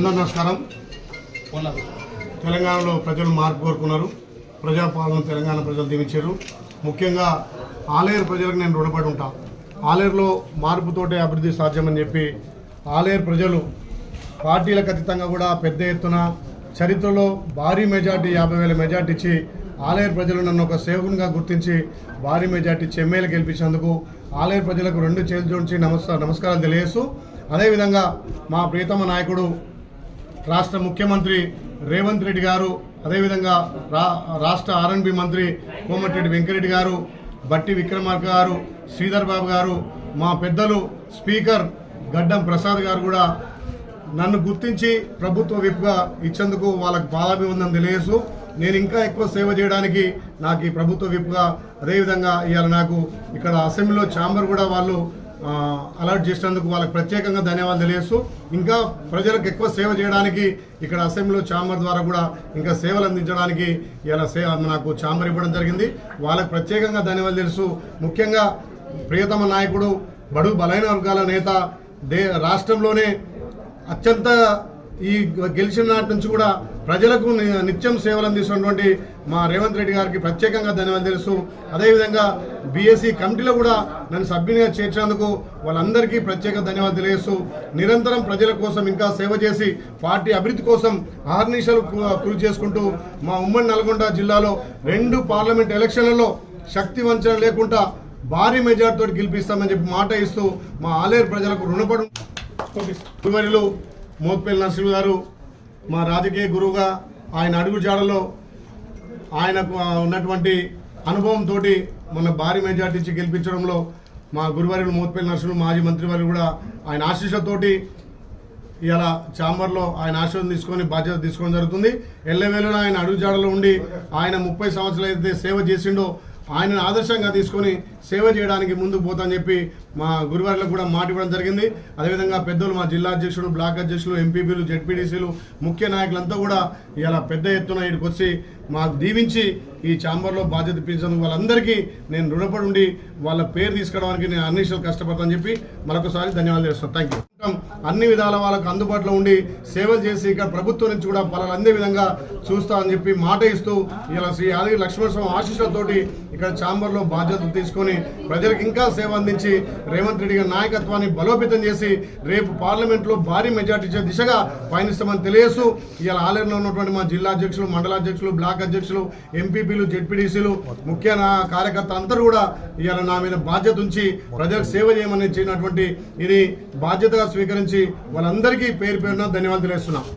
నమస్కారం. తెలంగాణలో ప్రజలు మార్పు కోరుకున్నారు. ప్రజాపాలన తెలంగాణ ప్రజలు దీవించారు. ముఖ్యంగా ఆలేరు ప్రజలకు నేను రుణపడి ఉంటా. ఆలేరులో మార్పుతోటే అభివృద్ధి సాధ్యమని చెప్పి ఆలేరు ప్రజలు పార్టీలకు అతీతంగా కూడా పెద్ద ఎత్తున చరిత్రలో భారీ మెజార్టీ 50,000 మెజార్టీ ఇచ్చి ఆలేరు ప్రజలు నన్ను ఒక సేవకునిగా గుర్తించి భారీ మెజార్టీ ఇచ్చి ఎమ్మెల్యేకి గెలిపించినందుకు ఆలేరు ప్రజలకు 2 చేతులు జోడించి నమస్కారాలు తెలియజేస్తూ, అదేవిధంగా మా ప్రియతమ నాయకుడు రాష్ట్ర ముఖ్యమంత్రి రేవంత్ రెడ్డి గారు, అదేవిధంగా రాష్ట్ర R&B మంత్రి కోమటిరెడ్డి వెంకరెడ్డి గారు, బట్టి విక్రమార్క గారు, శ్రీధర్ బాబు గారు, మా పెద్దలు స్పీకర్ గడ్డం ప్రసాద్ గారు కూడా నన్ను గుర్తించి ప్రభుత్వ విప్గా ఇచ్చేందుకు వాళ్ళకు పాదాభివందనం తెలియజేస్తూ, నేను ఇంకా ఎక్కువ సేవ చేయడానికి నాకు ఈ ప్రభుత్వ విప్గా, అదేవిధంగా ఇవాళ నాకు ఇక్కడ అసెంబ్లీలో ఛాంబర్ కూడా వాళ్ళు అలర్ట్ చేసినందుకు వాళ్ళకి ప్రత్యేకంగా ధన్యవాదాలు తెలియజేస్తూ, ఇంకా ప్రజలకు ఎక్కువ సేవ చేయడానికి ఇక్కడ అసెంబ్లీలో ఛాంబర్ ద్వారా కూడా ఇంకా సేవలు అందించడానికి ఇలా నాకు ఛాంబర్ ఇవ్వడం జరిగింది. వాళ్ళకి ప్రత్యేకంగా ధన్యవాదాలు తెలుసు. ముఖ్యంగా ప్రియతమ నాయకుడు, బడుగు బలైన వర్గాల నేత, రాష్ట్రంలోనే అత్యంత ఈ గెలిచిన నాటి నుంచి కూడా ప్రజలకు నిత్యం సేవలు అందిస్తున్నటువంటి మా రేవంత్ రెడ్డి గారికి ప్రత్యేకంగా ధన్యవాదాలు తెలుసు. అదేవిధంగా బీఎస్సీ కమిటీలో కూడా నన్ను సభ్యునిగా చేర్చినందుకు వాళ్ళందరికీ ప్రత్యేక ధన్యవాదాలు తెలియజేస్తూ, నిరంతరం ప్రజల కోసం ఇంకా సేవ చేసి పార్టీ అభివృద్ధి కోసం ఆహర్నిశలు కృషి చేసుకుంటూ మా ఉమ్మడి నల్గొండ జిల్లాలో 2 పార్లమెంట్ ఎలక్షన్లలో శక్తి వంచన లేకుండా భారీ మెజార్టీతో గెలిపిస్తామని చెప్పి మాట ఇస్తూ మా ఆలేరు ప్రజలకు రుణపడి గురువర్యులు మోత్పల్లి నరసింహ గారు మా రాజకీయ గురువుగా ఆయన అడుగు జాడలో ఆయనకు ఉన్నటువంటి అనుభవంతో మన భారీ మెజార్టీ ఇచ్చి గెలిపించడంలో మా గురువర్యులు మోత్పల్లి నరసింహ మాజీ మంత్రివర్యులు కూడా ఆయన ఆశీస్సుతోటి ఇలా ఛాంబర్లో ఆయన ఆశీర్వాదం తీసుకొని బాధ్యత తీసుకోవడం జరుగుతుంది. ఎల్లవేళలో ఆయన అడుగు జాడలో ఉండి ఆయన 30 సంవత్సరాలు అయితే సేవ చేసిండో ఆయనను ఆదర్శంగా తీసుకొని సేవ చేయడానికి ముందుకు పోతామని చెప్పి మా గురువారికి కూడా మాట ఇవ్వడం జరిగింది. అదేవిధంగా పెద్దలు మా జిల్లా అధ్యక్షుడు, బ్లాక్ అధ్యక్షులు, ఎంపీపీలు, జెడ్పీటీసీలు, ముఖ్య నాయకులంతా కూడా ఇలా పెద్ద ఎత్తున ఇక్కడికి వచ్చి మాకు దీవించి ఈ ఛాంబర్లో బాధ్యత ఇప్పించినందుకు వాళ్ళందరికీ నేను రుణపడి ఉండి వాళ్ళ పేరు తీసుకోవడానికి నేను అన్నిషాలు కష్టపడతానని చెప్పి మరొకసారి ధన్యవాదాలు చేస్తాను. Thank you. అన్ని విధాల వాళ్ళకు అందుబాటులో ఉండి సేవలు చేసి ఇక్కడ ప్రభుత్వం నుంచి కూడా వాళ్ళని అందే విధంగా చూస్తామని చెప్పి మాట ఇస్తూ ఇలా శ్రీ యాదగిరి లక్ష్మణస్వామి ఆశీస్సులతోటి ఇక్కడ ఛాంబర్లో బాధ్యతలు తీసుకొని ప్రజలకు ఇంకా సేవ అందించి రేవంత్ రెడ్డి గారి నాయకత్వాన్ని బలోపేతం చేసి రేపు పార్లమెంట్లో భారీ మెజార్టీ ఇచ్చే దిశగా పయనిస్తామని తెలియజేస్తూ, ఇలా ఆలేరులో ఉన్నటువంటి మా జిల్లా అధ్యక్షులు, మండలాధ్యక్షులు, బ్లాక్ అధ్యక్షులు, ఎంపీపీలు, జెడ్పీటీసీలు, ముఖ్య కార్యకర్తలు అందరూ కూడా ఇవాళ నా మీద బాధ్యత ఉంచి ప్రజలకు సేవ చేయమని ఇచ్చినటువంటి ఇది బాధ్యతగా స్వీకరించి వాళ్ళందరికీ పేరు పేరున ధన్యవాదాలు తెలుస్తున్నాం.